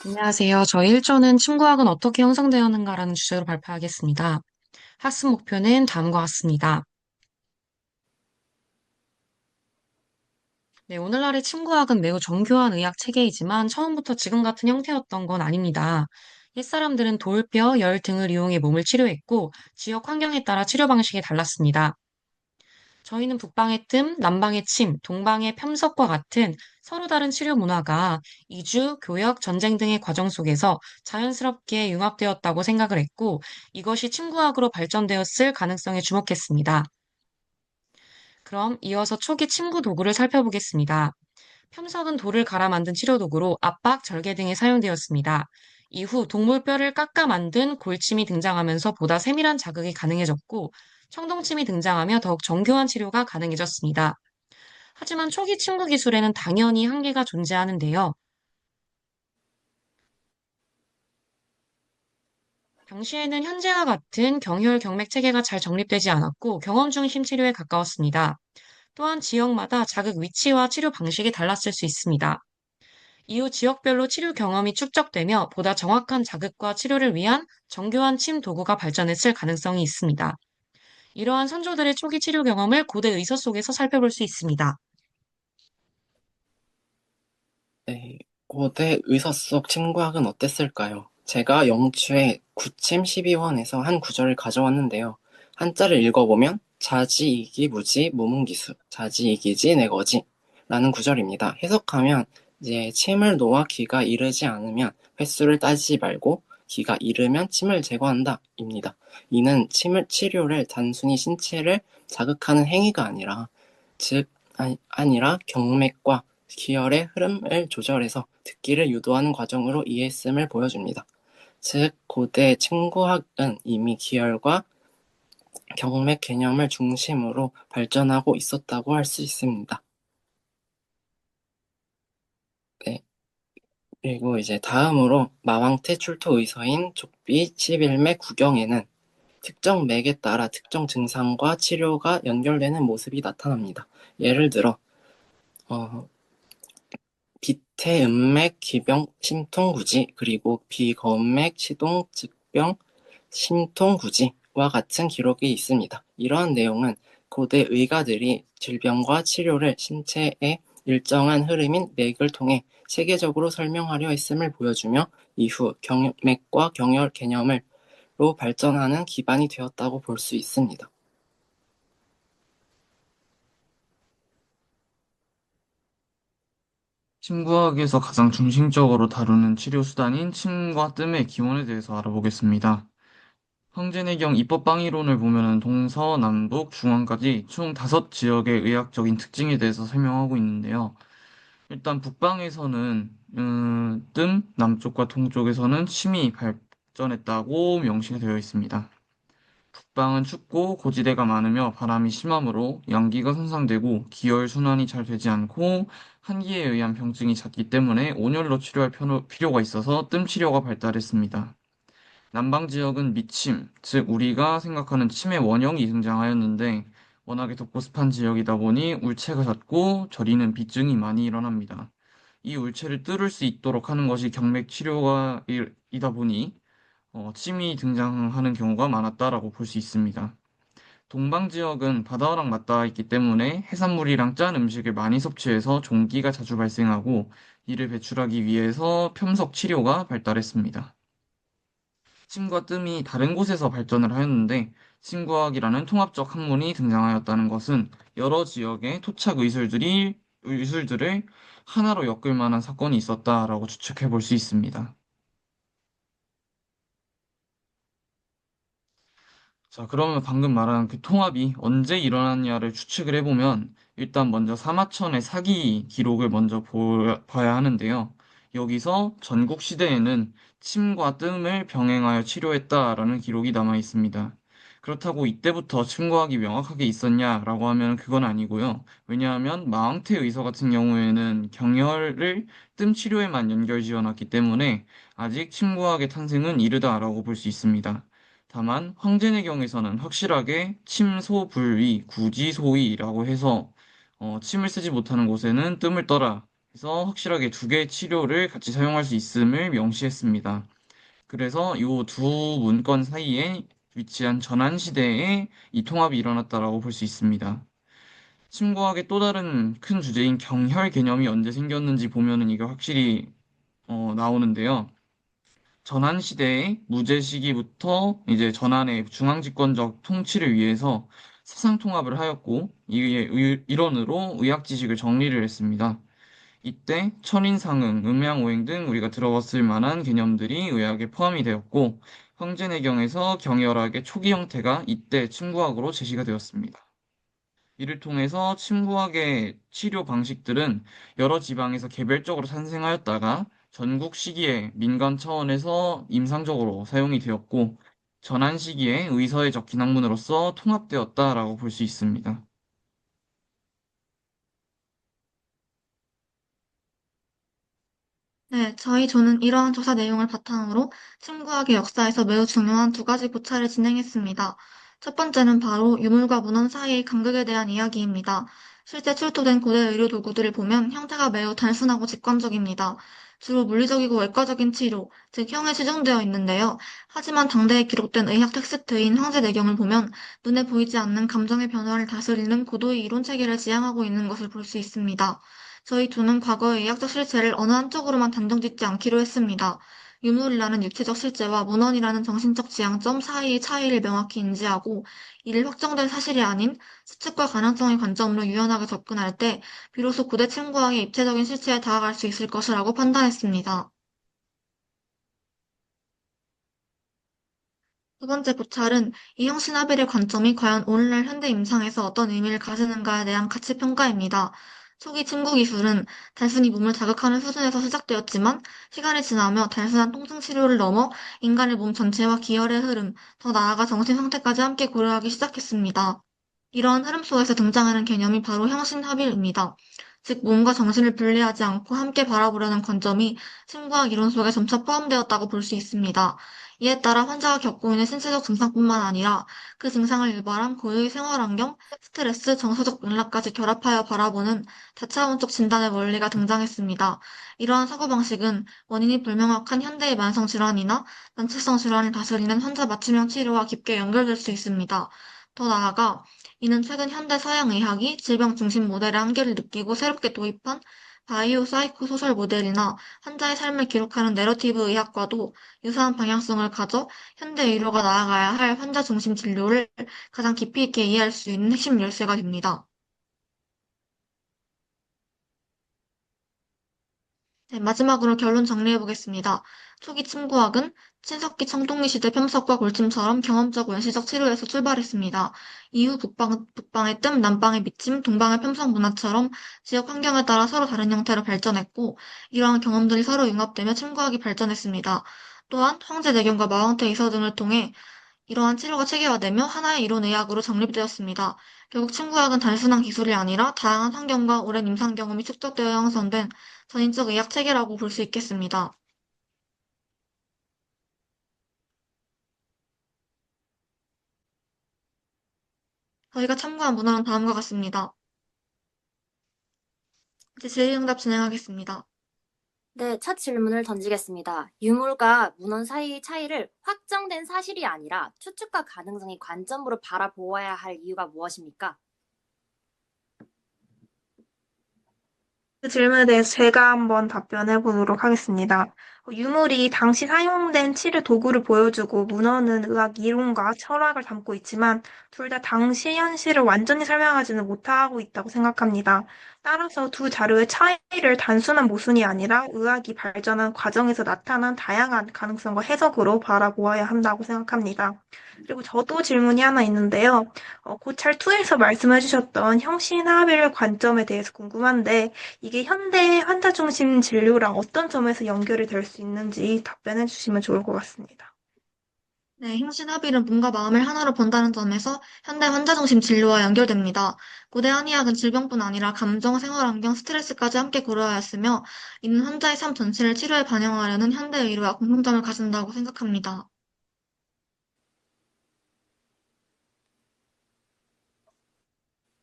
안녕하세요. 저희 일조는 침구학은 어떻게 형성되었는가라는 주제로 발표하겠습니다. 학습 목표는 다음과 같습니다. 네, 오늘날의 침구학은 매우 정교한 의학 체계이지만 처음부터 지금 같은 형태였던 건 아닙니다. 옛사람들은 돌뼈, 열 등을 이용해 몸을 치료했고 지역 환경에 따라 치료 방식이 달랐습니다. 저희는 북방의 뜸, 남방의 침, 동방의 펴석과 같은 서로 다른 치료 문화가 이주, 교역, 전쟁 등의 과정 속에서 자연스럽게 융합되었다고 생각을 했고, 이것이 침구학으로 발전되었을 가능성에 주목했습니다. 그럼 이어서 초기 침구 도구를 살펴보겠습니다. 펴석은 돌을 갈아 만든 치료 도구로 압박, 절개 등에 사용되었습니다. 이후 동물 뼈를 깎아 만든 골침이 등장하면서 보다 세밀한 자극이 가능해졌고, 청동침이 등장하며 더욱 정교한 치료가 가능해졌습니다. 하지만 초기 침구 기술에는 당연히 한계가 존재하는데요. 당시에는 현재와 같은 경혈 경맥 체계가 잘 정립되지 않았고 경험 중심 치료에 가까웠습니다. 또한 지역마다 자극 위치와 치료 방식이 달랐을 수 있습니다. 이후 지역별로 치료 경험이 축적되며 보다 정확한 자극과 치료를 위한 정교한 침 도구가 발전했을 가능성이 있습니다. 이러한 선조들의 초기 치료 경험을 고대 의서 속에서 살펴볼 수 있습니다. 네, 고대 의서 속 침구학은 어땠을까요? 제가 영추의 구침 12원에서 한 구절을 가져왔는데요. 한자를 읽어보면 자지이기 무지 무문기수 자지이기지 내거지 라는 구절입니다. 해석하면 이제 침을 놓아 기가 이르지 않으면 횟수를 따지지 말고 기가 이르면 침을 제거한다 입니다. 이는 침을 치료를 단순히 신체를 자극하는 행위가 아니라 즉 아니라 경맥과 기혈의 흐름을 조절해서 듣기를 유도하는 과정으로 이해했음을 보여줍니다. 즉, 고대 침구학은 이미 기혈과 경맥 개념을 중심으로 발전하고 있었다고 할 수 있습니다. 네. 그리고 이제 다음으로 마왕태 출토 의서인 족비 11맥 구경에는 특정 맥에 따라 특정 증상과 치료가 연결되는 모습이 나타납니다. 예를 들어, 어, 비태음맥 기병 심통구지 그리고 비거음맥 시동 즉병 심통구지와 같은 기록이 있습니다. 이러한 내용은 고대 의가들이 질병과 치료를 신체의 일정한 흐름인 맥을 통해 체계적으로 설명하려 했음을 보여주며 이후 경맥과 경혈 개념으로 발전하는 기반이 되었다고 볼 수 있습니다. 침구학에서 가장 중심적으로 다루는 치료 수단인 침과 뜸의 기원에 대해서 알아보겠습니다. 황제내경 입법방위론을 보면은 동서남북 중앙까지 총 5지역의 의학적인 특징에 대해서 설명하고 있는데요. 일단 북방에서는 뜸, 남쪽과 동쪽에서는 침이 발전했다고 명시가 되어 있습니다. 북방은 춥고 고지대가 많으며 바람이 심하므로 양기가 손상되고 기혈 순환이 잘 되지 않고 한기에 의한 병증이 잦기 때문에 온열로 치료할 필요가 있어서 뜸 치료가 발달했습니다. 남방 지역은 미침, 즉 우리가 생각하는 침의 원형이 등장하였는데 워낙에 덥고 습한 지역이다 보니 울체가 잦고 저리는 비증이 많이 일어납니다. 이 울체를 뚫을 수 있도록 하는 것이 경맥 치료가 이다 보니 침이 등장하는 경우가 많았다라고 볼 수 있습니다. 동방 지역은 바다랑 맞닿아 있기 때문에 해산물이랑 짠 음식을 많이 섭취해서 종기가 자주 발생하고 이를 배출하기 위해서 편석 치료가 발달했습니다. 침과 뜸이 다른 곳에서 발전을 하였는데 침과학이라는 통합적 학문이 등장하였다는 것은 여러 지역의 토착 의술들을 하나로 엮을 만한 사건이 있었다라고 추측해 볼 수 있습니다. 자, 그러면 방금 말한 그 통합이 언제 일어났냐를 추측을 해보면 일단 먼저 사마천의 사기 기록을 먼저 봐야 하는데요. 여기서 전국 시대에는 침과 뜸을 병행하여 치료했다라는 기록이 남아 있습니다. 그렇다고 이때부터 침과학이 명확하게 있었냐라고 하면 그건 아니고요. 왜냐하면 마왕태 의서 같은 경우에는 경혈을 뜸 치료에만 연결 지어놨기 때문에 아직 침과학의 탄생은 이르다라고 볼 수 있습니다. 다만 황제내경에서는 확실하게 침소불위, 구지소이라고 해서 침을 쓰지 못하는 곳에는 뜸을 떠라 그래서 확실하게 두 개의 치료를 같이 사용할 수 있음을 명시했습니다. 그래서 이 두 문건 사이에 위치한 전환 시대에 이 통합이 일어났다라고 볼 수 있습니다. 침과학의 또 다른 큰 주제인 경혈 개념이 언제 생겼는지 보면은 이게 확실히 나오는데요. 전환 시대의 무제 시기부터 이제 전환의 중앙집권적 통치를 위해서 사상 통합을 하였고 이의 일원으로 의학 지식을 정리를 했습니다. 이때 천인상응, 음양오행 등 우리가 들어봤을 만한 개념들이 의학에 포함이 되었고 황제내경에서 경혈학의 초기 형태가 이때 침구학으로 제시가 되었습니다. 이를 통해서 침구학의 치료 방식들은 여러 지방에서 개별적으로 탄생하였다가 전국 시기에 민간 차원에서 임상적으로 사용이 되었고 전환 시기에 의서에 적힌 학문으로서 통합되었다라고 볼 수 있습니다. 네, 저희 조는 이러한 조사 내용을 바탕으로 침구학의 역사에서 매우 중요한 두 가지 고찰을 진행했습니다. 첫 번째는 바로 유물과 문헌 사이의 간극에 대한 이야기입니다. 실제 출토된 고대 의료 도구들을 보면 형태가 매우 단순하고 직관적입니다. 주로 물리적이고 외과적인 치료, 즉 형에 치중되어 있는데요. 하지만 당대에 기록된 의학 텍스트인 황제내경을 보면 눈에 보이지 않는 감정의 변화를 다스리는 고도의 이론 체계를 지향하고 있는 것을 볼 수 있습니다. 저희 둘은 과거의 의학적 실체를 어느 한쪽으로만 단정짓지 않기로 했습니다. 유물이라는 육체적 실제와 문헌이라는 정신적 지향점 사이의 차이를 명확히 인지하고 이를 확정된 사실이 아닌 수측과 가능성의 관점으로 유연하게 접근할 때 비로소 고대 침구학의 입체적인 실체에 다가갈 수 있을 것이라고 판단했습니다. 두 번째 고찰은 이 형신합일의 관점이 과연 오늘날 현대 임상에서 어떤 의미를 가지는가에 대한 가치 평가입니다. 초기 침구 기술은 단순히 몸을 자극하는 수준에서 시작되었지만 시간이 지나며 단순한 통증 치료를 넘어 인간의 몸 전체와 기혈의 흐름, 더 나아가 정신 상태까지 함께 고려하기 시작했습니다. 이러한 흐름 속에서 등장하는 개념이 바로 형신합일입니다. 즉, 몸과 정신을 분리하지 않고 함께 바라보려는 관점이 심과학 이론 속에 점차 포함되었다고 볼 수 있습니다. 이에 따라 환자가 겪고 있는 신체적 증상뿐만 아니라 그 증상을 유발한 고유의 생활환경, 스트레스, 정서적 맥락까지 결합하여 바라보는 다차원적 진단의 원리가 등장했습니다. 이러한 사고방식은 원인이 불명확한 현대의 만성질환이나 난치성 질환을 다스리는 환자 맞춤형 치료와 깊게 연결될 수 있습니다. 더 나아가 이는 최근 현대 서양의학이 질병 중심 모델의 한계를 느끼고 새롭게 도입한 바이오 사이코 소셜 모델이나 환자의 삶을 기록하는 내러티브 의학과도 유사한 방향성을 가져 현대 의료가 나아가야 할 환자 중심 진료를 가장 깊이 있게 이해할 수 있는 핵심 열쇠가 됩니다. 네, 마지막으로 결론 정리해보겠습니다. 초기 침구학은 친석기 청동기 시대 폐렴과 골침처럼 경험적 원시적 치료에서 출발했습니다. 이후 북방의 뜸, 남방의 미침, 동방의 편성 문화처럼 지역 환경에 따라 서로 다른 형태로 발전했고, 이러한 경험들이 서로 융합되며 침구학이 발전했습니다. 또한 황제내경과 마왕태 이서 등을 통해 이러한 치료가 체계화되며 하나의 이론 의학으로 정립되었습니다. 결국 침구학은 단순한 기술이 아니라 다양한 환경과 오랜 임상 경험이 축적되어 형성된 전인적 의학 체계라고 볼 수 있겠습니다. 저희가 참고한 문헌은 다음과 같습니다. 이제 질의응답 진행하겠습니다. 네, 첫 질문을 던지겠습니다. 유물과 문헌 사이의 차이를 확정된 사실이 아니라 추측과 가능성의 관점으로 바라보아야 할 이유가 무엇입니까? 그 질문에 대해서 제가 한번 답변해 보도록 하겠습니다. 유물이 당시 사용된 치료 도구를 보여주고 문헌은 의학 이론과 철학을 담고 있지만 둘 다 당시 현실을 완전히 설명하지는 못하고 있다고 생각합니다. 따라서 두 자료의 차이를 단순한 모순이 아니라 의학이 발전한 과정에서 나타난 다양한 가능성과 해석으로 바라보아야 한다고 생각합니다. 그리고 저도 질문이 하나 있는데요. 고찰 2에서 말씀해 주셨던 형신합일 관점에 대해서 궁금한데 이게 현대 환자 중심 진료랑 어떤 점에서 연결이 될 수 있는지 답변해 주시면 좋을 것 같습니다. 네, 형신합일은 몸과 마음을 하나로 본다는 점에서 현대 환자 중심 진료와 연결됩니다. 고대 한의학은 질병뿐 아니라 감정, 생활환경, 스트레스까지 함께 고려하였으며 이는 환자의 삶 전체를 치료에 반영하려는 현대 의료와 공통점을 가진다고 생각합니다.